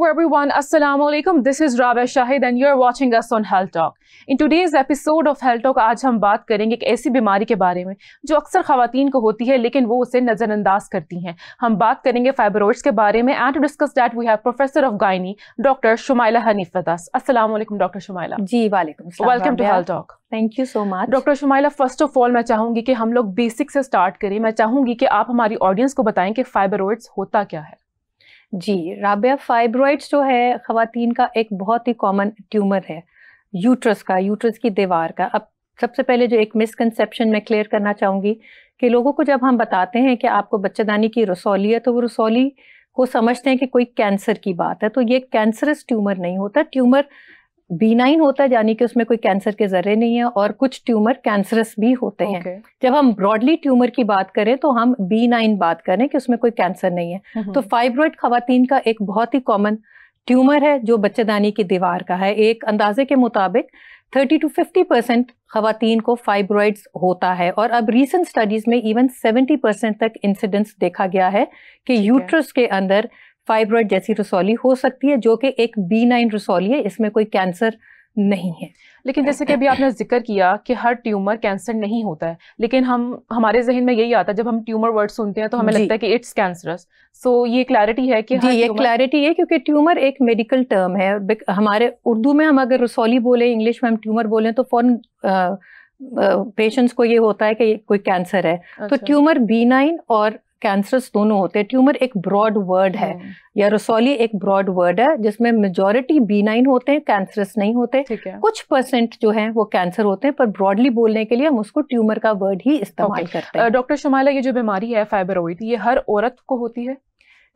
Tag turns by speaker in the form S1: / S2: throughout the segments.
S1: everyone, Assalamu alaikum. This is Rabia Shahid and you're watching us on Health Talk. In today's episode of Health Talk आज हम बात करेंगे एक ऐसी बीमारी के बारे में जो अक्सर ख़वातीन को होती है लेकिन वो उसे नज़रअंदाज करती हैं। हम बात करेंगे फाइब्रॉइड्स के बारे में and to discuss that we have Professor of Gynae, Dr. Shumaila Hanif with us. Assalamu alaikum, Dr. Shumaila.
S2: जी वालेकुम सलाम।
S1: Welcome to Health Talk.
S2: Thank you so much.
S1: Dr. Shumaila, first of all मैं चाहूँगी कि हम लोग basic से start करें। मैं चाहूँगी कि आप हमारी ऑडियंस को बताएं कि फाइब्रॉइड्स होता क्या है।
S2: जी राबिया, फाइब्रॉइड्स जो है ख़वातीन का एक बहुत ही कॉमन ट्यूमर है यूट्रस की दीवार का। अब सबसे पहले जो एक मिसकंसेप्शन मैं क्लियर करना चाहूँगी कि लोगों को जब हम बताते हैं कि आपको बच्चेदानी की रसौली है तो वो रसौली को समझते हैं कि कोई कैंसर की बात है। तो ये कैंसरस ट्यूमर नहीं होता, ट्यूमर बीनाइन होता है, यानी कि उसमें कोई कैंसर के जर्रे नहीं है, और कुछ ट्यूमर कैंसरस भी होते हैं। जब हम ब्रॉडली ट्यूमर की बात करें तो हम बीनाइन बात करें कि उसमें कोई कैंसर नहीं है। तो फाइब्रॉइड ख़वातीन का एक बहुत ही कॉमन ट्यूमर है जो बच्चेदानी की दीवार का है। एक अंदाजे के मुताबिक 30 to 50% ख़वातीन को फाइब्रॉइड्स होता है, और अब रीसेंट स्टडीज में इवन 70% तक इंसिडेंस देखा गया है कि यूट्रस के अंदर फाइब्रॉइड जैसी रसौली हो सकती है जो कि एक बीनाइन रसौली है, इसमें कोई कैंसर नहीं है।
S1: लेकिन जैसे कि अभी आपने जिक्र किया कि हर ट्यूमर कैंसर नहीं होता है, लेकिन हमारे जहन में यही आता है जब हम ट्यूमर वर्ड सुनते हैं तो हमें लगता है कि इट्स कैंसरस। सो ये क्लैरिटी है कि
S2: ये क्लैरिटी है क्योंकि ट्यूमर एक मेडिकल टर्म है। हमारे उर्दू में हम अगर रसौली बोले, इंग्लिश में हम ट्यूमर बोलें तो फौरन पेशेंट्स को ये होता है कि कोई कैंसर है। तो ट्यूमर बीनाइन और कैंसरस दोनों होते हैं। ट्यूमर एक ब्रॉड वर्ड है या रसौली एक ब्रॉड वर्ड है जिसमें मेजॉरिटी बीनाइन होते हैं, कैंसरस नहीं होते। कुछ परसेंट जो हैं वो कैंसर होते हैं, पर ब्रॉडली बोलने के लिए हम उसको ट्यूमर का वर्ड ही इस्तेमाल करते हैं।
S1: डॉक्टर शुमाइला, ये जो बीमारी है फाइब्रॉइड, ये हर औरत को होती है?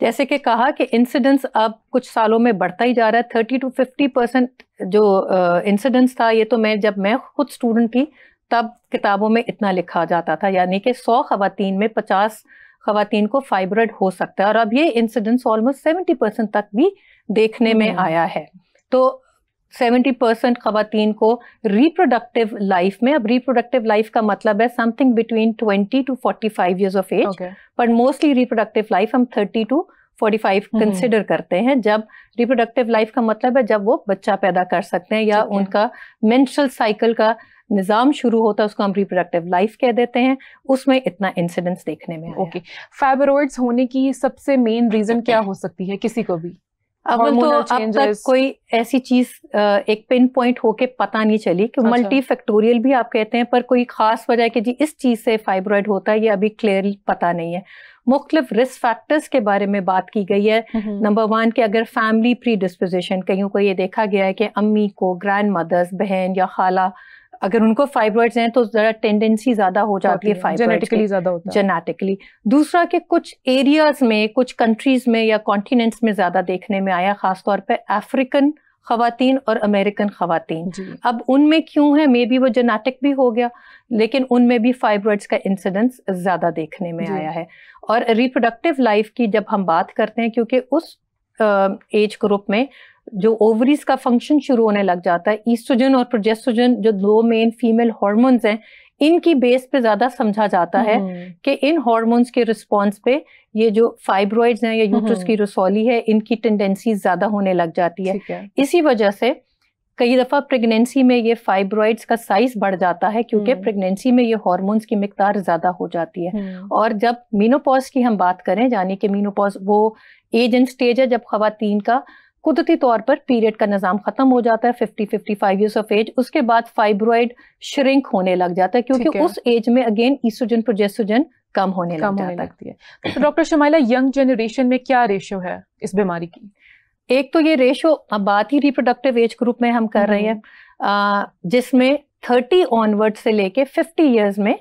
S2: जैसे कि कहा कि इंसिडेंस अब कुछ सालों में बढ़ता ही जा रहा है। 30 to 50% जो इंसिडेंस था, ये तो जब मैं खुद स्टूडेंट थी तब किताबों में इतना लिखा जाता था, यानी कि 100 ख़वातीन में 50 ख़वातीन को फाइब्रॉइड हो सकता है, और अब ये इंसिडेंस ऑलमोस्ट 70% तक भी देखने में आया है। तो 70% ख़वातीन को रिप्रोडक्टिव लाइफ में, अब रिप्रोडक्टिव लाइफ का मतलब है something between 20 to 45 years of age, पर मोस्टली रिप्रोडक्टिव लाइफ हम 30 to 45 कंसिडर करते हैं। जब रिप्रोडक्टिव लाइफ का मतलब है जब वो बच्चा पैदा कर सकते हैं या उनका मेंस्ट्रुअल साइकिल का निज़ाम शुरू होता है, उसको हम रिप्रोडक्टिव लाइफ कह देते हैं। उसमें इतना इंसिडेंस देखने में आया।
S1: फाइब्रॉइड्स होने की सबसे मेन रीजन क्या हो सकती है किसी को भी?
S2: अब तो अब तक कोई ऐसी चीज एक पिन पॉइंट होके पता नहीं चली कि मल्टी फैक्टोरियल भी आप कहते हैं, पर कोई खास वजह कि जी इस चीज से फाइब्रॉइड होता है, ये अभी क्लियरली पता नहीं है। मुख्तलिफ रिस्क फैक्टर्स के बारे में बात की गई है। नंबर 1 कि अगर फैमिली प्री डिस्पोजिशन, कईयों को ये देखा गया है कि अम्मी को, ग्रैंड मदर्स, बहन या खाला, अगर उनको फाइब्रॉइड्स हैं तो जरा टेंडेंसी ज्यादा हो जाती है फाइब्रॉइड्स,
S1: जेनेटिकली ज्यादा होता है।
S2: जेनेटिकली। दूसरा कि कुछ एरियाज में, कुछ कंट्रीज में या कॉन्टिनेंट्स में ज्यादा देखने में आया, खासतौर पे अफ्रीकन ख़वातीन और अमेरिकन ख़वातीन। अब उनमें क्यों है, मे बी वो जेनेटिक भी हो गया, लेकिन उनमें भी फाइब्रॉइड्स का इंसिडेंस ज्यादा देखने में आया है। और रिप्रोडक्टिव लाइफ की जब हम बात करते हैं, क्योंकि उस एज ग्रुप में जो ओवरीज का फंक्शन शुरू होने लग जाता है, ईस्ट्रोजन और प्रोजेस्ट्रोजन जो 2 मेन फीमेल हार्मोन्स हैं, इनकी बेस पे ज्यादा समझा जाता है कि इन हार्मोन्स के रिस्पॉन्स पे ये जो फाइब्रॉइड्स हैं या यूट्रस की रसौली है, इनकी टेंडेंसी ज्यादा होने लग जाती है। इसी वजह से कई दफा प्रेगनेंसी में ये फाइब्रॉइड्स का साइज बढ़ जाता है, क्योंकि प्रेगनेंसी में ये हार्मोन्स की मिकदार ज्यादा हो जाती है। और जब मीनोपॉज की हम बात करें, यानी कि मीनोपॉज वो एज एंड स्टेज है जब ख़वातीन का कुदरती तौर पर पीरियड का निज़ाम ख़त्म हो जाता है 50-55 years of age, उसके बाद फाइब्रॉइड श्रिंक होने लग जाता है, क्योंकि उस एज में अगेन ईस्ट्रोजन प्रोजेस्ट्रोजन कम होने लगती है।
S1: तो डॉक्टर शुमाइला, यंग जनरेशन में क्या रेशियो है इस बीमारी की?
S2: एक तो ये रेशियो, अब बात ही रिप्रोडक्टिव एज ग्रुप में हम कर रहे हैं, जिसमें 30 ऑनवर्ड से लेके 50 years में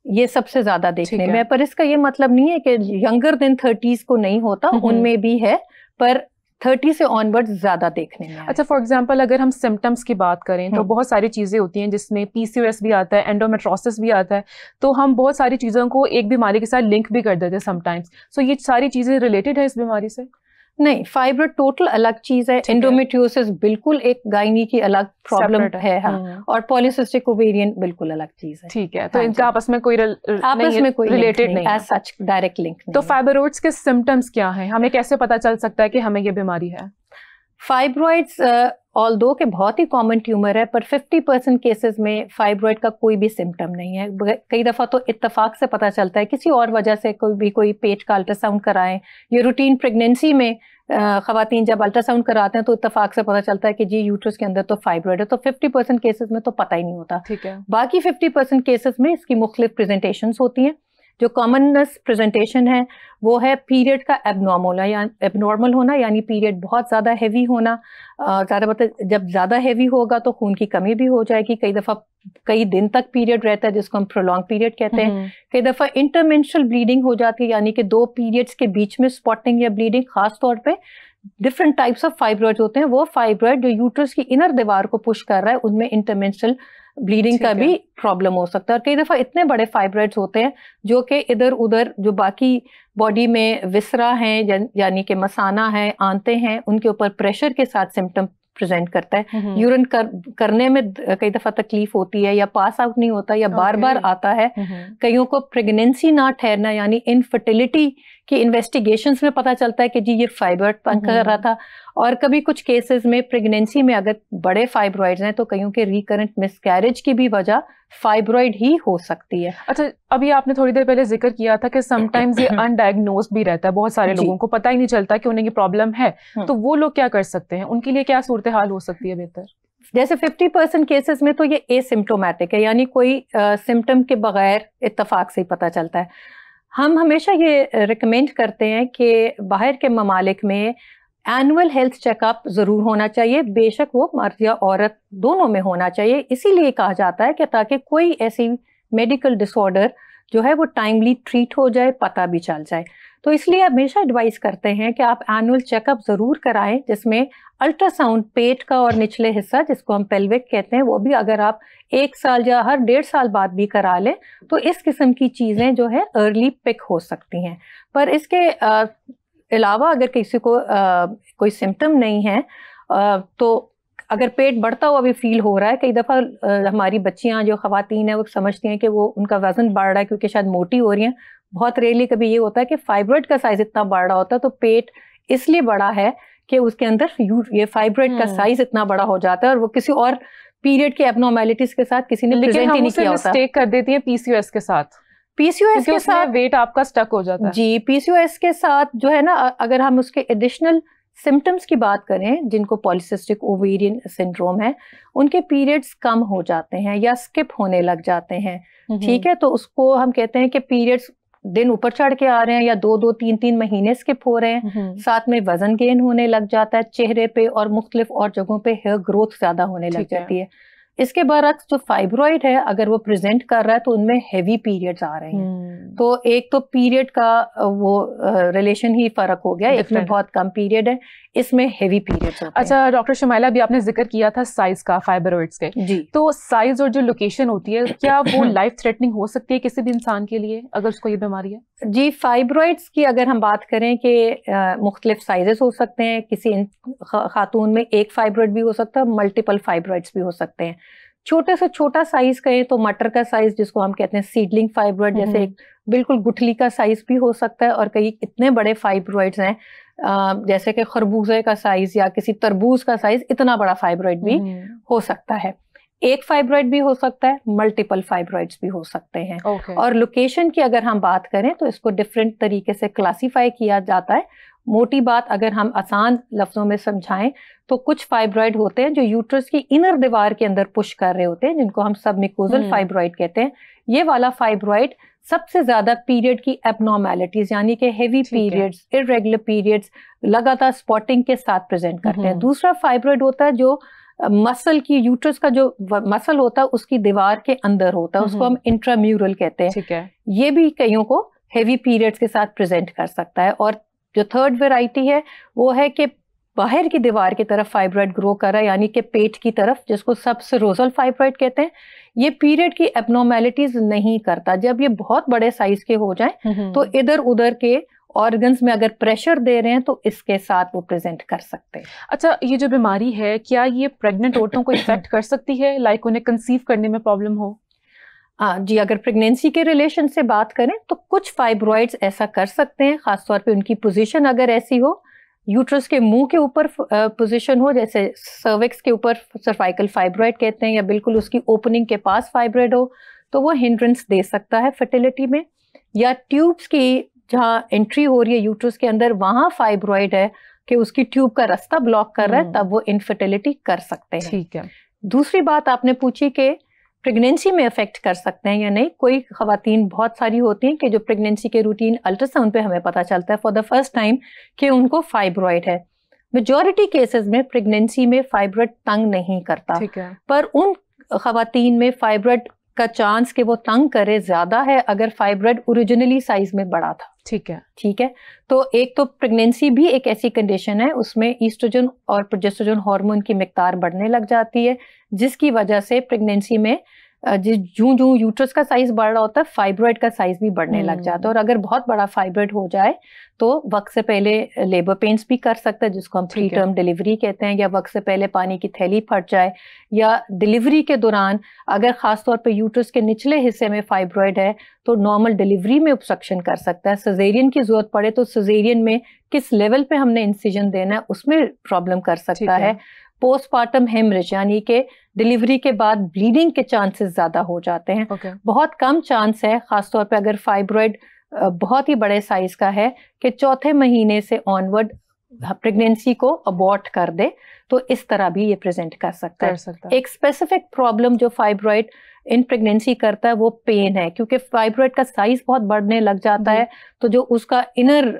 S2: ये सबसे ज्यादा देखने में है। पर इसका ये मतलब नहीं है कि यंगर देन 30s को नहीं होता, उनमें भी है, पर 30 से ऑनवर्ड ज्यादा देखने में।
S1: अच्छा, फॉर एग्जांपल अगर हम सिम्टम्स की बात करें तो बहुत सारी चीजें होती हैं, जिसमें PCOS भी आता है, एंडोमेट्रोसिस भी आता है, तो हम बहुत सारी चीजों को एक बीमारी के साथ लिंक भी कर देते हैं समटाइम्स। सो ये सारी चीजें रिलेटेड है इस बीमारी से?
S2: नहीं, फाइब्रॉइड टोटल अलग चीज है, एंडोमेट्रियोसिस बिल्कुल एक गायनी की अलग प्रॉब्लम है। हाँ, और पॉलीसिस्टिक ओवेरियन बिल्कुल अलग चीज है।
S1: ठीक है, तो इनका आपस में कोई
S2: रिलेटेड नहीं, एज सच डायरेक्ट लिंक नहीं।
S1: तो फाइब्रॉइड्स के सिम्टम्स क्या हैं, हमें कैसे पता चल सकता है कि हमें ये बीमारी है?
S2: फाइब्रॉइड्स ऑल्दो के बहुत ही कॉमन ट्यूमर है, पर 50% केसेस में फाइब्रॉइड का कोई भी सिम्टम नहीं है। कई दफ़ा तो इत्तेफाक से पता चलता है, किसी और वजह से कोई पेट का अल्ट्रासाउंड कराएं, या रूटीन प्रेगनेंसी में ख़वातीन जब अल्ट्रासाउंड कराते हैं तो इत्तेफाक से पता चलता है कि जी यूट्रस के अंदर तो फाइब्रॉइड है, तो 50% केसेस में तो पता ही नहीं होता।
S1: ठीक है।
S2: बाकी 50% केसेस में इसकी मुख्तलिफ प्रेजेंटेशंस होती हैं। जो कॉमनस प्रेजेंटेशन है वो है पीरियड का एबनॉर्मल होना, यानी पीरियड बहुत ज़्यादा हैवी होना। ज़्यादा मतलब जब ज़्यादा हैवी होगा तो खून की कमी भी हो जाएगी, कई दफ़ा कई दिन तक पीरियड रहता है जिसको हम प्रोलॉन्ग पीरियड कहते हैं। कई दफ़ा इंटरमेंस्ट्रुअल ब्लीडिंग हो जाती है, यानी कि 2 पीरियड्स के बीच में स्पॉटिंग या ब्लीडिंग। खास तौर पे डिफरेंट टाइप्स ऑफ फाइब्रॉइड होते हैं, वो फाइब्रॉइड जो यूट्रस की इनर दीवार को पुश कर रहा है, उनमें इंटरमेंस्ट्रुअल ब्लीडिंग का भी प्रॉब्लम हो सकता है। और कई दफ़ा इतने बड़े फाइब्रॉइड्स होते हैं जो कि इधर उधर जो बाकी बॉडी में विसरा हैं, यानी कि मसाना है, आंतें हैं, उनके ऊपर प्रेशर के साथ सिम्टम प्रेजेंट करता है। यूरिन करने में कई दफ़ा तकलीफ होती है, या पास आउट नहीं होता, या बार बार आता है। कईयों को प्रेगनेंसी ना ठहरना, यानी इनफर्टिलिटी की इन्वेस्टिगेशंस में पता चलता है कि जी ये फाइब्रॉइड तंग कर रहा था। और कभी कुछ केसेस में प्रेगनेंसी में अगर बड़े फाइब्रॉइड्स हैं तो कईयों के रिकरेंट मिसकैरेज की भी वजह फाइब्रॉइड ही हो सकती है।
S1: अच्छा, अभी आपने थोड़ी देर पहले जिक्र किया था कि समटाइम्स ये अनडायग्नोस्ड भी रहता है, बहुत सारे लोगों को पता ही नहीं चलता कि उन्हें ये प्रॉब्लम है, तो वो लोग क्या कर सकते हैं? उनके लिए क्या सूरत हाल हो सकती है बेहतर?
S2: जैसे 50% केसेस में तो ये एसिम्प्टोमेटिक है, यानी कोई सिम्टम के बगैर इत्तफाक से ही पता चलता है। हम हमेशा ये रिकमेंड करते हैं कि बाहर के ममालिक में एनुअल हेल्थ चेकअप ज़रूर होना चाहिए, बेशक वो मर्द या औरत दोनों में होना चाहिए। इसीलिए कहा जाता है कि ताकि कोई ऐसी मेडिकल डिसऑर्डर जो है वो टाइमली ट्रीट हो जाए, पता भी चल जाए। तो इसलिए हमेशा एडवाइस करते हैं कि आप एनुअल चेकअप ज़रूर कराएं, जिसमें अल्ट्रासाउंड पेट का और निचले हिस्सा जिसको हम पेल्विक कहते हैं, वो भी अगर आप 1 साल या हर 1.5 साल बाद भी करा लें तो इस किस्म की चीज़ें जो है अर्ली पिक हो सकती हैं। पर इसके अलावा अगर किसी को कोई सिम्टम नहीं है तो अगर पेट बढ़ता हुआ भी फील हो रहा है, कई दफ़ा हमारी बच्चियां जो ख़वातीन हैं वो समझती हैं कि वो उनका वज़न बढ़ रहा है क्योंकि शायद मोटी हो रही हैं। बहुत रेयरली कभी ये होता है कि फाइब्रॉइड का साइज़ इतना बढ़ रहा होता है, तो पेट इसलिए बड़ा है कि उसके अंदर ये फाइब्रॉइड का साइज़ इतना बड़ा हो जाता है और वो किसी और पीरियड के एबनॉर्मेलिटीज़ के साथ किसी ने प्रेजेंट ही नहीं किया होता।
S1: मिस्टेक कर देती है पीसीओएस के साथ।
S2: पीसीओएस के साथ
S1: वेट आपका स्टक हो जाता है।
S2: जी, पीसीओएस के साथ जो है ना, अगर हम उसके एडिशनल सिम्टम्स की बात करें, जिनको पॉलिसिस्टिक ओवेरियन सिंड्रोम है, उनके पीरियड्स कम हो जाते हैं या स्किप होने लग जाते हैं। ठीक है, तो उसको हम कहते हैं कि पीरियड्स दिन ऊपर चढ़ के आ रहे हैं या 2-2, 3-3 महीने स्किप हो रहे हैं। साथ में वजन गेन होने लग जाता है चेहरे पे, और मुख्तलिफ और जगहों पे हेयर ग्रोथ ज्यादा होने लग जाती है। इसके बरक्स जो फाइब्रॉइड है, अगर वो प्रेजेंट कर रहा है तो उनमें हेवी पीरियड्स आ रहे हैं। तो एक तो पीरियड का वो रिलेशन ही फर्क हो गया, एक में बहुत कम पीरियड है, इसमें हेवी पीरियड्स होते हैं।
S1: अच्छा डॉक्टर शमाइला, अभी आपने जिक्र किया था साइज का फाइब्रॉइड्स के, जी, तो साइज और जो लोकेशन होती है, क्या वो लाइफ थ्रेटनिंग हो सकती है किसी भी इंसान के लिए अगर उसको ये बीमारी है?
S2: जी, फाइब्रॉइड्स की अगर हम बात करें कि मुख्तलिफ साइजेस हो सकते हैं। किसी खातून में एक फाइब्रॉइड भी हो सकता है, मल्टीपल फाइब्रॉइड्स भी हो सकते हैं। छोटे से छोटा साइज कहें तो मटर का साइज, जिसको हम कहते हैं सीडलिंग फाइब्रॉइड, जैसे एक बिल्कुल गुठली का साइज भी हो सकता है। और कई इतने बड़े फाइब्रॉइड्स हैं जैसे कि खरबूजे का साइज या किसी तरबूज का साइज, इतना बड़ा फाइब्रॉइड भी हो सकता है। एक फाइब्रॉइड भी हो सकता है, मल्टीपल फाइब्रॉइड्स भी हो सकते हैं। और लोकेशन की अगर हम बात करें तो इसको डिफरेंट तरीके से क्लासीफाई किया जाता है। मोटी बात अगर हम आसान लफ्जों में समझाएं तो कुछ फाइब्रॉइड होते हैं जो यूट्रस की इनर दीवार के अंदर पुश कर रहे होते हैं, जिनको हम सबमिकोजल फाइब्रॉइड कहते हैं। ये वाला फाइब्रॉइड सबसे ज्यादा पीरियड की एबनॉर्मेलिटीज, यानी कि हेवी पीरियड्स, इरेगुलर पीरियड्स, लगातार स्पॉटिंग के साथ प्रेजेंट करते हैं। दूसरा फाइब्रॉइड होता है जो मसल की, यूट्रस का जो मसल होता है उसकी दीवार के अंदर होता है, उसको हम इंट्राम्यूरल कहते हैं।
S1: ठीक है।
S2: ये भी कईयों को हेवी पीरियड्स के साथ प्रेजेंट कर सकता है। और जो थर्ड वेराइटी है वो है कि बाहर की दीवार की तरफ फाइब्रॉइड ग्रो कर रहा है, यानी कि पेट की तरफ, जिसको सबसेरोजल फाइब्रॉइड कहते हैं। ये पीरियड की एबनॉर्मेलिटीज नहीं करता। जब ये बहुत बड़े साइज के हो जाएं तो इधर उधर के ऑर्गन्स में अगर प्रेशर दे रहे हैं तो इसके साथ वो प्रेजेंट कर सकते हैं।
S1: अच्छा, ये जो बीमारी है क्या ये प्रेग्नेंट औरतों को इफेक्ट कर सकती है, लाइक उन्हें कंसीव करने में प्रॉब्लम हो?
S2: जी, अगर प्रेगनेंसी के रिलेशन से बात करें तो कुछ फाइब्रॉइड्स ऐसा कर सकते हैं, खासतौर पे उनकी पोजीशन अगर ऐसी हो। यूट्रस के मुंह के ऊपर पोजीशन हो, जैसे सर्विक्स के ऊपर सर्वाइकल फाइब्रॉइड कहते हैं, या बिल्कुल उसकी ओपनिंग के पास फाइब्रॉइड हो, तो वो हिंड्रेंस दे सकता है फर्टिलिटी में। या ट्यूब्स की जहाँ एंट्री हो रही है यूट्रस के अंदर, वहाँ फाइब्रॉइड है कि उसकी ट्यूब का रास्ता ब्लॉक कर रहा है, तब वो इनफर्टिलिटी कर सकते हैं।
S1: ठीक है।
S2: दूसरी बात आपने पूछी कि प्रेगनेंसी में अफेक्ट कर सकते हैं या नहीं। कोई खवातीन बहुत सारी होती हैं कि जो प्रेगनेंसी के रूटीन अल्ट्रासाउंड पे हमें पता चलता है फॉर द फर्स्ट टाइम कि उनको फाइब्रॉइड है। मेजॉरिटी केसेस में प्रेगनेंसी में फाइब्रॉइड तंग नहीं करता,
S1: ठीक है।
S2: पर उन खवातीन में फाइब्रॉइड का चांस कि वो तंग करे ज्यादा है अगर फाइब्रॉइड ओरिजिनली साइज में बड़ा था।
S1: ठीक है।
S2: ठीक है। तो एक तो प्रेगनेंसी भी एक ऐसी कंडीशन है, उसमें ईस्ट्रोजन और प्रोजेस्टेरोन हार्मोन की मिकदार बढ़ने लग जाती है, जिसकी वजह से प्रेगनेंसी में जूं जूं यूट्रस का साइज बढ़ रहा होता है, फाइब्रॉइड का साइज भी बढ़ने लग जाता है। और अगर बहुत बड़ा फाइब्रॉइड हो जाए तो वक्त से पहले लेबर पेन्स भी कर सकता है, जिसको हम प्री टर्म डिलीवरी कहते हैं, या वक्त से पहले पानी की थैली फट जाए, या डिलीवरी के दौरान अगर खासतौर पर यूट्रस के निचले हिस्से में फाइब्रॉइड है तो नॉर्मल डिलीवरी में ऑब्स्ट्रक्शन कर सकता है। सिजेरियन की जरूरत पड़े तो सिजेरियन में किस लेवल पे हमने इंसिजन देना है उसमें प्रॉब्लम कर सकता है। पोस्टमार्टम हेमरेज यानी कि डिलीवरी के बाद ब्लीडिंग के चांसेस ज्यादा हो जाते हैं। बहुत कम चांस है, खासतौर पे अगर फाइब्रॉइड बहुत ही बड़े साइज का है, कि चौथे महीने से ऑनवर्ड प्रेगनेंसी को अबॉर्ट कर दे, तो इस तरह भी ये प्रेजेंट कर सकता है। एक स्पेसिफिक प्रॉब्लम जो फाइब्रॉइड इन प्रेगनेंसी करता है वो पेन है, क्योंकि फाइब्रॉइड का साइज बहुत बढ़ने लग जाता है, तो जो उसका इनर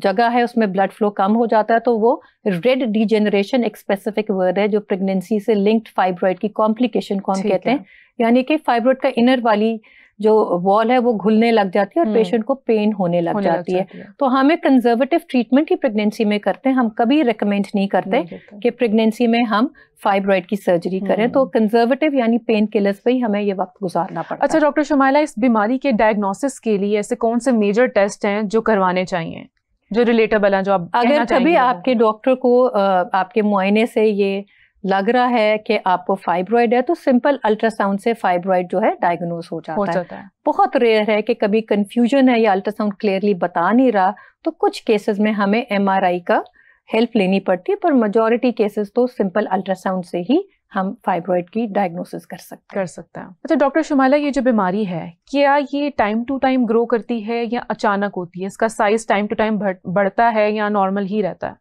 S2: जगह है उसमें ब्लड फ्लो कम हो जाता है, तो वो रेड डिजेनरेशन एक स्पेसिफिक वर्ड है जो प्रेगनेंसी से लिंक्ड फाइब्रॉइड की कॉम्प्लिकेशन को हम कहते हैं। यानी कि फाइब्रॉइड का इनर वाली जो वॉल है वो घुलने लग जाती है और पेशेंट को पेन होने लग जाती है। तो हमें कंजर्वेटिव ट्रीटमेंट ही प्रेगनेंसी में करते हैं, हम कभी रिकमेंड नहीं करते कि प्रेगनेंसी में हम फाइब्रॉइड की सर्जरी करें। तो कंजर्वेटिव यानी पेन किलर्स पे ही हमें ये वक्त गुजारना पड़ता है।
S1: अच्छा डॉक्टर शुमाइला, इस बीमारी के डायग्नोसिस के लिए ऐसे कौन से मेजर टेस्ट हैं जो करवाने चाहिए, जो रिलेटेबल हैं, जो आप
S2: अगर कभी आपके डॉक्टर को आपके मुआयने से ये लग रहा है कि आपको फाइब्रॉइड है, तो सिंपल अल्ट्रासाउंड से फाइब्रॉइड जो है डायग्नोज हो जाता है। बहुत रेयर है कि कभी कंफ्यूजन है या अल्ट्रासाउंड क्लियरली बता नहीं रहा, तो कुछ केसेस में हमें MRI का हेल्प लेनी पड़ती है, पर मेजॉरिटी केसेस तो सिंपल अल्ट्रासाउंड से ही हम फाइब्रॉइड की डायग्नोसिस कर सकते हैं।
S1: अच्छा डॉक्टर शुमाइला, ये जो बीमारी है क्या ये टाइम टू टाइम ग्रो करती है या अचानक होती है? इसका साइज टाइम टू टाइम बढ़ता है या नॉर्मल ही रहता है?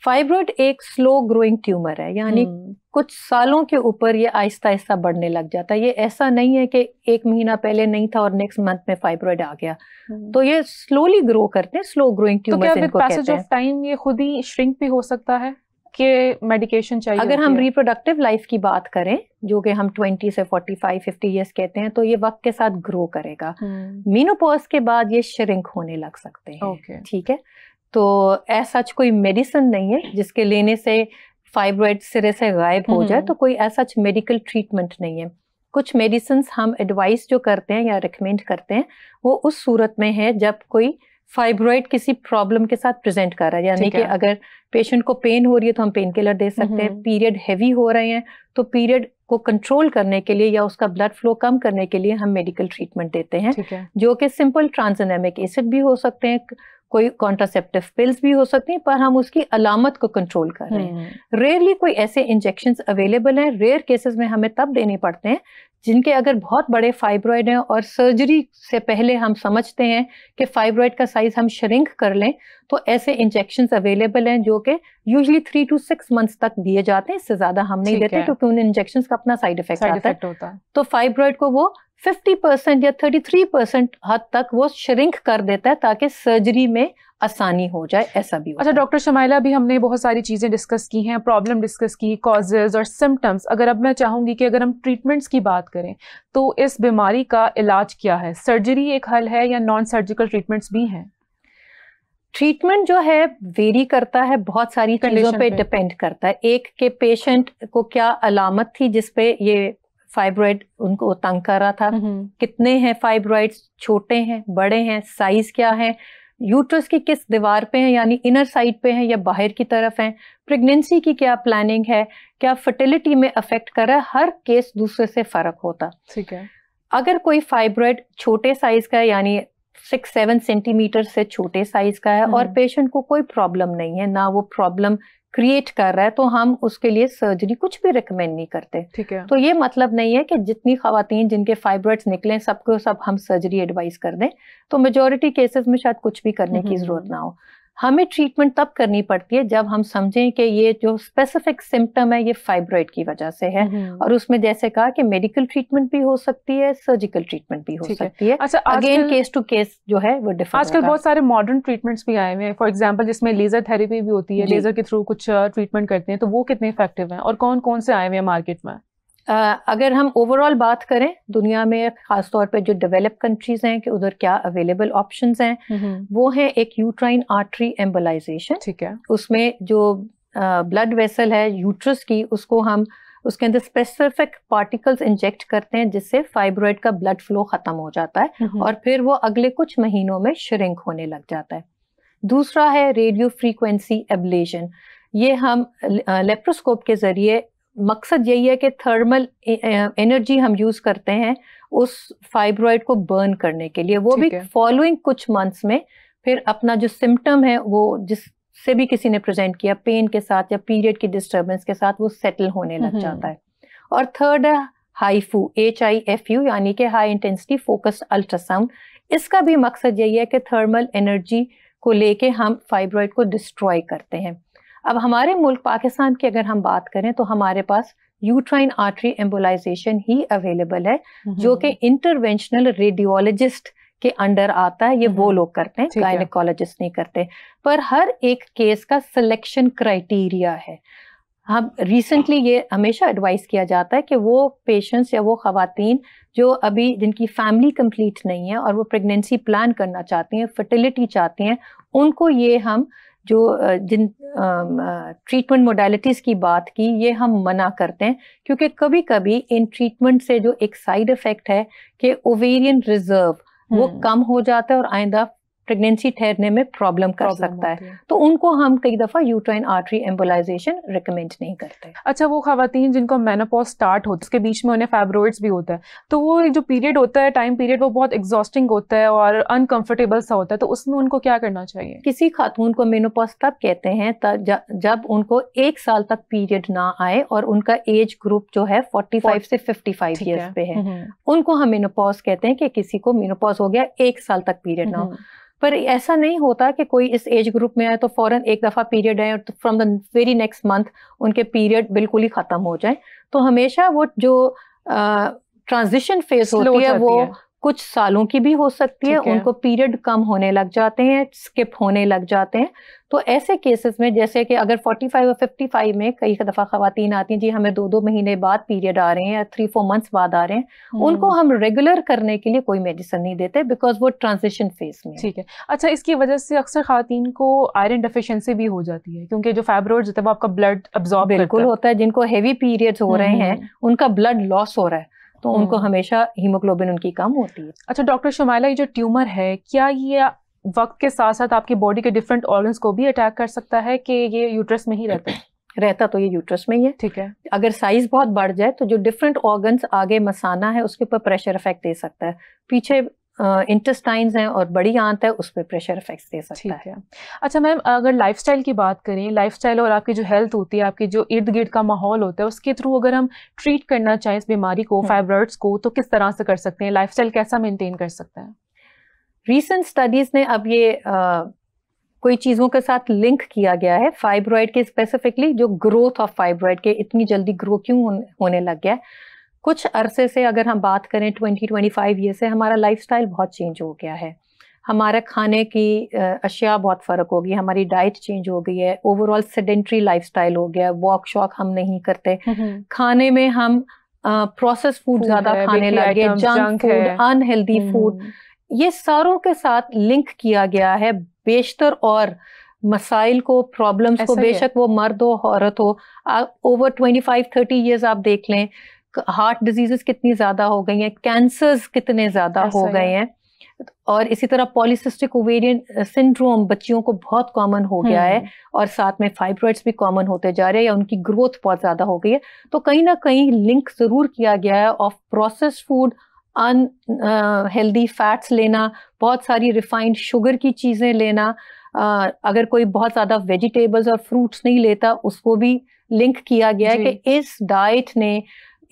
S2: फाइब्रॉइड एक स्लो ग्रोइंग ट्यूमर है, यानी कुछ सालों के ऊपर ये आहिस्ता आहिस्ता बढ़ने लग जाता है। ये ऐसा नहीं है कि एक महीना पहले नहीं था और नेक्स्ट मंथ में फाइब्रॉइड आ गया। तो ये स्लोली ग्रो करते हैं, स्लो ग्रोइंग ट्यूमर इनको कहते हैं।
S1: तो क्या विद पैसेज ऑफ टाइम ये खुद ही श्रिंक भी हो सकता है कि मेडिकेशन चाहिए?
S2: अगर हम रिप्रोडक्टिव लाइफ की बात करें, जो कि हम 20 से 45-50 ईयर्स कहते हैं, तो ये वक्त के साथ ग्रो करेगा। मेनोपॉज के बाद ये श्रिंक होने लग सकते हैं। ठीक है। तो ऐसा कोई मेडिसिन नहीं है जिसके लेने से फाइब्रॉइड सिरे से गायब हो जाए, तो कोई ऐसा मेडिकल ट्रीटमेंट नहीं है। कुछ मेडिसिन हम एडवाइस जो करते हैं या रिकमेंड करते हैं वो उस सूरत में है जब कोई फाइब्रॉइड किसी प्रॉब्लम के साथ प्रेजेंट कर रहा है, यानी कि अगर पेशेंट को पेन हो रही है तो हम पेन किलर दे सकते हैं। पीरियड हैवी हो रहे हैं तो पीरियड को कंट्रोल करने के लिए या उसका ब्लड फ्लो कम करने के लिए हम मेडिकल ट्रीटमेंट देते हैं, जो कि सिंपल ट्रांसएमिक एसिड भी हो सकते हैं, कोई कॉन्ट्रासेप्टिव पिल्स भी हो सकती हैं, पर हम उसकी अलामत को कंट्रोल कर रहे हैं। रेयरली कोई ऐसे इंजेक्शंस अवेलेबल हैं, रेयर केसेस में हमें तब देने पड़ते हैं जिनके अगर बहुत बड़े फाइब्रॉइड हैं और सर्जरी से पहले हम समझते हैं कि फाइब्रॉइड का साइज हम श्रिंक कर लें, तो ऐसे इंजेक्शंस अवेलेबल हैं जो कि यूजुअली 3 to 6 मंथ्स तक दिए जाते हैं। इससे ज्यादा हम नहीं देते क्योंकि उन इंजेक्शंस का अपना साइड इफेक्ट आता है। तो फाइब्रॉइड को वो 50% या 33% हद तक वो श्रिंक कर देता है ताकि सर्जरी में आसानी हो जाए, ऐसा भी होता है।
S1: अच्छा डॉक्टर शुमाइला, अभी हमने बहुत सारी चीज़ें डिस्कस की हैं, प्रॉब्लम डिस्कस की, कॉजेज और सिम्टम्स। अगर अब मैं चाहूँगी कि अगर हम ट्रीटमेंट्स की बात करें तो इस बीमारी का इलाज क्या है? सर्जरी एक हल है या नॉन सर्जिकल ट्रीटमेंट्स भी हैं?
S2: ट्रीटमेंट जो है वेरी करता है, बहुत सारी चीज़ों पे डिपेंड करता है। एक के पेशेंट को क्या अलामत थी जिसपे ये फाइब्रॉइड उनको तंग कर रहा था, कितने हैं फाइब्रॉइड्स, छोटे हैं, बड़े हैं, साइज क्या है, यूट्रस की किस दीवार पे हैं, यानी इनर साइड पे हैं या बाहर की तरफ हैं, प्रेगनेंसी की क्या प्लानिंग है, क्या फर्टिलिटी में अफेक्ट कर रहा है। हर केस दूसरे से फर्क होता।
S1: ठीक है।
S2: अगर कोई फाइब्रॉइड छोटे साइज का है, यानी 6-7 सेंटीमीटर से छोटे साइज का है और पेशेंट को कोई प्रॉब्लम नहीं है, ना वो प्रॉब्लम क्रिएट कर रहा है, तो हम उसके लिए सर्जरी कुछ भी रिकमेंड नहीं करते।
S1: ठीक है।
S2: तो ये मतलब नहीं है कि जितनी खवातीन जिनके फाइब्रॉइड्स निकले सबको सब हम सर्जरी एडवाइस कर दें, तो मेजॉरिटी केसेस में शायद कुछ भी करने की जरूरत ना हो। हमें ट्रीटमेंट तब करनी पड़ती है जब हम समझें कि ये जो स्पेसिफिक सिम्टम है ये फाइब्रॉइड की वजह से है, और उसमें जैसे कहा कि मेडिकल ट्रीटमेंट भी हो सकती है, सर्जिकल ट्रीटमेंट भी हो सकती है।
S1: अच्छा,
S2: अगेन केस टू केस जो है वो डिफर
S1: आजकल बहुत सारे मॉडर्न ट्रीटमेंट्स भी आए हुए हैं, फॉर एग्जांपल जिसमें लेजर थेरेपी भी होती है, लेजर के थ्रू कुछ ट्रीटमेंट करते हैं, तो वो कितने इफेक्टिव हैं और कौन कौन से आए हुए हैं मार्केट में?
S2: अगर हम ओवरऑल बात करें दुनिया में, खासतौर पे जो डेवलप कंट्रीज हैं कि उधर क्या अवेलेबल ऑप्शंस हैं, वो है एक यूट्राइन आर्टरी एम्बोलाइजेशन।
S1: ठीक है।
S2: उसमें जो ब्लड वेसल है यूट्रस की, उसको हम उसके अंदर स्पेसिफिक पार्टिकल्स इंजेक्ट करते हैं जिससे फाइब्रॉइड का ब्लड फ्लो खत्म हो जाता है और फिर वो अगले कुछ महीनों में श्रिंक होने लग जाता है। दूसरा है रेडियो फ्रीक्वेंसी एब्लेशन। ये हम लेप्रोस्कोप के जरिए, मकसद यही है कि थर्मल एनर्जी हम यूज करते हैं उस फाइब्रॉइड को बर्न करने के लिए, वो भी फॉलोइंग कुछ मंथ्स में फिर अपना जो सिम्टम है वो जिससे भी किसी ने प्रेजेंट किया पेन के साथ या पीरियड की डिस्टर्बेंस के साथ, वो सेटल होने लग जाता है। और थर्ड है HIFU, HIFU यानी कि हाई इंटेंसिटी फोकस्ड अल्ट्रासाउंड। इसका भी मकसद यही है कि थर्मल एनर्जी को लेके हम फाइब्रॉइड को डिस्ट्रॉय करते हैं। अब हमारे मुल्क पाकिस्तान की अगर हम बात करें तो हमारे पास यूट्राइन आर्टरी एम्बोलाइजेशन ही अवेलेबल है, जो कि इंटरवेंशनल रेडियोलॉजिस्ट के अंडर आता है। ये वो लोग करते हैं, गायनेकोलॉजिस्ट नहीं करते। पर हर एक केस का सिलेक्शन क्राइटेरिया है। हम रिसेंटली ये हमेशा एडवाइस किया जाता है कि वो पेशेंट्स या वो खवातीन जो अभी जिनकी फैमिली कंप्लीट नहीं है और वो प्रेगनेंसी प्लान करना चाहती हैं, फर्टिलिटी चाहती हैं, उनको ये हम जो जिन ट्रीटमेंट मोडालिटीज की बात की, ये हम मना करते हैं, क्योंकि कभी कभी इन ट्रीटमेंट से जो एक साइड इफेक्ट है कि ओवेरियन रिजर्व वो कम हो जाता है और आइंदा प्रेगनेंसी ठहरने में प्रॉब्लम कर सकता है। तो उनको हम कई दफा यूट्राइन आर्टरी एम्बोलाइजेशन रिकमेंड नहीं करते।
S1: अच्छा, वो खवातीन जिनको मेनोपॉज स्टार्ट होता है, उसके बीच में उन्हें फाइब्रॉइड्स भी होता है, तो वो जो पीरियड होता है, टाइम पीरियड, वो बहुत एग्जॉस्टिंग होता है और अनकंफर्टेबल सा होता है, तो उसमें उनको क्या करना चाहिए?
S2: किसी खातून को मेनोपॉज तब कहते हैं जब उनको 1 साल तक पीरियड ना आए और उनका एज ग्रुप जो है 45 से 55 ईयर्स पे है, उनको हम मेनोपॉज कहते हैं कि किसी को मेनोपॉज हो गया 1 साल तक पीरियड ना हो। पर ऐसा नहीं होता कि कोई इस एज ग्रुप में आए तो फौरन एक दफा पीरियड आए और from the very next month उनके पीरियड बिल्कुल ही खत्म हो जाए। तो हमेशा वो जो ट्रांजिशन फेज होती है वो कुछ सालों की भी हो सकती है, उनको पीरियड कम होने लग जाते हैं, स्किप होने लग जाते हैं। तो ऐसे केसेस में, जैसे कि अगर 45 और 55 में कई दफ़ा खवातीन आती हैं, जी हमें 2-2 महीने बाद पीरियड आ रहे हैं या 3-4 मंथ्स बाद आ रहे हैं, उनको हम रेगुलर करने के लिए कोई मेडिसिन नहीं देते, बिकॉज वो ट्रांजिशन फेज में।
S1: ठीक है। अच्छा, इसकी वजह से अक्सर खवातीन को आयरन डेफिशिएंसी भी हो जाती है, क्योंकि जो फाइब्रॉइड्स होता है वो आपका ब्लड अब्सॉर्ब
S2: बिल्कुल होता है। जिनको हैवी पीरियड्स हो रहे हैं, उनका ब्लड लॉस हो रहा है, तो उनको हमेशा हीमोग्लोबिन उनकी कम होती है।
S1: अच्छा डॉक्टर शुमाइला, ये जो ट्यूमर है, क्या ये वक्त के साथ साथ आपकी बॉडी के डिफरेंट ऑर्गन्स को भी अटैक कर सकता है कि ये यूट्रस में ही रहता है?
S2: रहता तो ये यूट्रस में ही है।
S1: ठीक है।
S2: अगर साइज बहुत बढ़ जाए तो जो डिफरेंट ऑर्गन्स आगे मसाना है उसके ऊपर प्रेशर इफेक्ट दे सकता है। पीछे इंटेस्टाइन्स हैं और बड़ी आंत है, उस पर प्रेशर इफेक्ट्स दे सकता है।
S1: अच्छा मैम, अगर लाइफस्टाइल की बात करें, लाइफस्टाइल और आपकी जो हेल्थ होती है, आपकी जो इर्द गिर्द का माहौल होता है, उसके थ्रू अगर हम ट्रीट करना चाहें इस बीमारी को, फाइब्रॉइड्स को, तो किस तरह से कर सकते हैं? लाइफस्टाइल कैसा मेंटेन कर सकते हैं?
S2: रीसेंट स्टडीज ने अब ये कोई चीज़ों के साथ लिंक किया गया है फाइब्रॉइड के, स्पेसिफिकली जो ग्रोथ ऑफ फाइब्रॉइड के इतनी जल्दी ग्रो क्यों होने लग गया है। कुछ अरसे से अगर हम बात करें 20-25 ईयर से हमारा लाइफस्टाइल बहुत चेंज हो गया है। हमारा खाने की अशिया बहुत फ़र्क हो गई, हमारी डाइट चेंज हो गई है, ओवरऑल सेडेंट्री लाइफस्टाइल हो गया है, वॉक शॉक हम नहीं करते, खाने में हम प्रोसेस फूड ज़्यादा खाने लगे, जंक फूड, अनहेल्दी फूड, ये सारों के साथ लिंक किया गया है बेशतर और मसाइल को, प्रॉब्लम्स को, बेशक वो मर्द हो औरत हो। ओवर 25-30 ईयर्स आप देख लें, हार्ट डिजीजेस कितनी ज्यादा हो गई हैं, कैंसर्स कितने ज्यादा हो गए हैं, और इसी तरह पॉलीसिस्टिक ओवेरियन सिंड्रोम बच्चियों को बहुत कॉमन हो गया है, और साथ में फाइब्रॉइड्स भी कॉमन होते जा रहे हैं या उनकी ग्रोथ बहुत ज्यादा हो गई है। तो कहीं ना कहीं लिंक जरूर किया गया है of processed food, unhealthy fats लेना, बहुत सारी रिफाइंड शुगर की चीज़ें लेना, अगर कोई बहुत ज़्यादा वेजिटेबल्स और फ्रूट्स नहीं लेता उसको भी लिंक किया गया है कि इस डाइट ने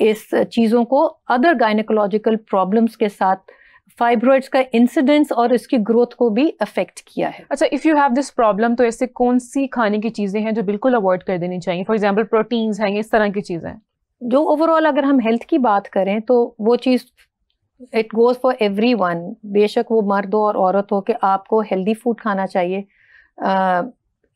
S2: इस चीज़ों को अदर गायनेकोलॉजिकल प्रॉब्लम्स के साथ फाइब्रॉइड्स का इंसिडेंस और इसकी ग्रोथ को भी अफेक्ट किया है।
S1: अच्छा, if you have this problem तो ऐसे कौन सी खाने की चीज़ें हैं जो बिल्कुल अवॉइड कर देनी चाहिए? फॉर एग्जांपल प्रोटीन्स हैं, इस तरह की चीज़ें
S2: जो ओवरऑल अगर हम हेल्थ की बात करें तो वो चीज़ इट गोज फॉर एवरीवन, बेशक वो मर्द हो और औरत हो, कि आपको हेल्दी फूड खाना चाहिए।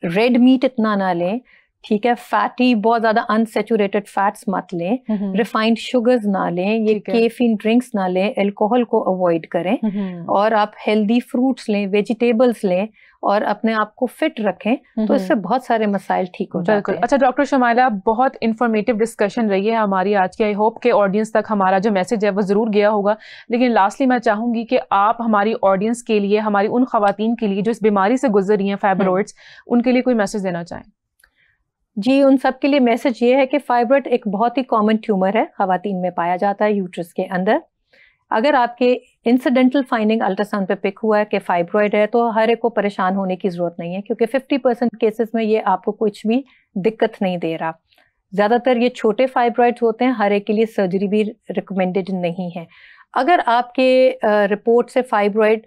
S2: रेड मीट इतना ना लें, ठीक है, फैटी बहुत ज्यादा अनसेचुरेटेड फैट्स मत लें, रिफाइंड शुगर्स ना लें, ये कैफीन ड्रिंक्स ना लें, अल्कोहल को अवॉइड करें और आप हेल्दी फ्रूट्स लें, वेजिटेबल्स लें और अपने आप को फिट रखें, तो इससे बहुत सारे मसाइल ठीक हो जाते हैं।
S1: अच्छा डॉक्टर शमाइला, बहुत इंफॉर्मेटिव डिस्कशन रही है हमारी आज की। आई होप के ऑडियंस तक हमारा जो मैसेज है वो जरूर गया होगा, लेकिन लास्टली मैं चाहूंगी कि आप हमारी ऑडियंस के लिए, हमारी उन खवातीन के लिए जो इस बीमारी से गुजर रही हैं फाइब्रॉइड्स, उनके लिए कोई मैसेज देना चाहें?
S2: जी, उन सब के लिए मैसेज ये है कि फाइब्रॉइड एक बहुत ही कॉमन ट्यूमर है, खवातीन में पाया जाता है यूट्रस के अंदर। अगर आपके इंसिडेंटल फाइंडिंग अल्ट्रासाउंड पे पिक हुआ है कि फाइब्रॉइड है, तो हर एक को परेशान होने की जरूरत नहीं है, क्योंकि 50% केसेस में ये आपको कुछ भी दिक्कत नहीं दे रहा। ज़्यादातर ये छोटे फाइब्रॉइड्स होते हैं, हर एक के लिए सर्जरी भी रिकमेंडेड नहीं है। अगर आपके रिपोर्ट से फाइब्रॉइड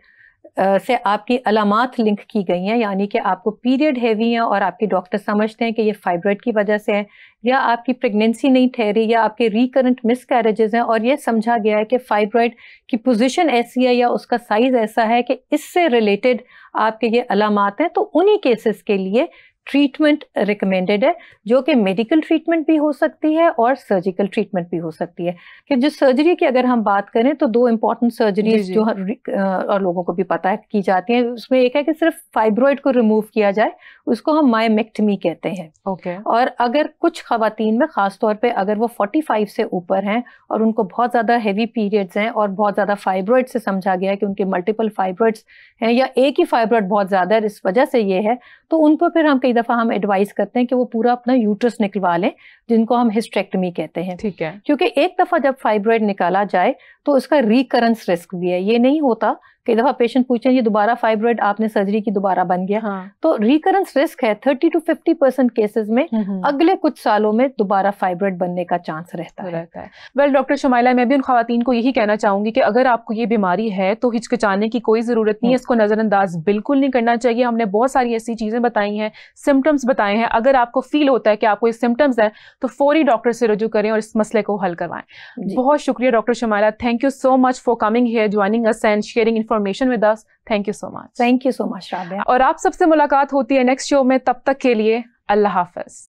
S2: से आपकी अलामात लिंक की गई हैं, यानी कि आपको पीरियड हैवी है और आपके डॉक्टर समझते हैं कि ये फाइब्रॉइड की वजह से है, या आपकी प्रेगनेंसी नहीं ठहरी, या आपके रिकरेंट मिसकैरेजेस हैं और ये समझा गया है कि फाइब्रॉइड की पोजीशन ऐसी है या उसका साइज ऐसा है कि इससे रिलेटेड आपके ये अलामात हैं, तो उन्हीं केसेस के लिए ट्रीटमेंट रिकमेंडेड है, जो कि मेडिकल ट्रीटमेंट भी हो सकती है और सर्जिकल ट्रीटमेंट भी हो सकती है। कि जो सर्जरी की अगर हम बात करें तो दो इम्पॉर्टेंट सर्जरीज जो और लोगों को भी पता है की जाती हैं, उसमें एक है कि सिर्फ फाइब्रॉइड को रिमूव किया जाए, उसको हम मायोमेक्टमी कहते हैं। और अगर कुछ खवातीन में खासतौर पर अगर वो 45 से ऊपर हैं और उनको बहुत ज़्यादा हैवी पीरियड्स हैं और बहुत ज़्यादा फाइब्रॉइड से समझा गया है कि उनके मल्टीपल फाइब्रॉइड्स हैं या एक ही फाइब्रॉइड बहुत ज़्यादा है इस वजह से ये है, तो उनको फिर हम कई दफ़ा हम एडवाइस करते हैं कि वो पूरा अपना यूट्रस निकलवा लें, जिनको हम हिस्टेक्टमी कहते हैं।
S1: ठीक है,
S2: क्योंकि एक दफ़ा जब फाइब्रॉइड निकाला जाए तो उसका रिकरेंस रिस्क भी है। ये नहीं होता, कई दफ़ा पेशेंट पूछते हैं ये दोबारा फाइब्रॉइड आपने सर्जरी की दोबारा बन गया, तो रिकरेंस रिस्क है 30 to 50% केसेस में अगले कुछ सालों में दोबारा फाइब्रॉइड बनने का चांस रहता है।
S1: वेल डॉक्टर शमाइला, मैं भी उन खवातीन को यही कहना चाहूंगी कि अगर आपको ये बीमारी है तो हिचकिचाने की कोई जरूरत नहीं है, इसको नजरअंदाज बिल्कुल नहीं करना चाहिए। हमने बहुत सारी ऐसी चीजें बताई हैं, सिम्टम्स बताए हैं। अगर आपको फील होता है कि आपको ये सिम्टम्स है तो फौरी डॉक्टर से रुजू करें और इस मसले को हल करवाएं। बहुत शुक्रिया doctor Shamaila, thank you so much for coming here, joining us and sharing information with us. Thank you so much.
S2: Thank you so much Rabia.
S1: और आप सबसे मुलाकात होती है नेक्स्ट शो में, तब तक के लिए अल्लाह हाफिज।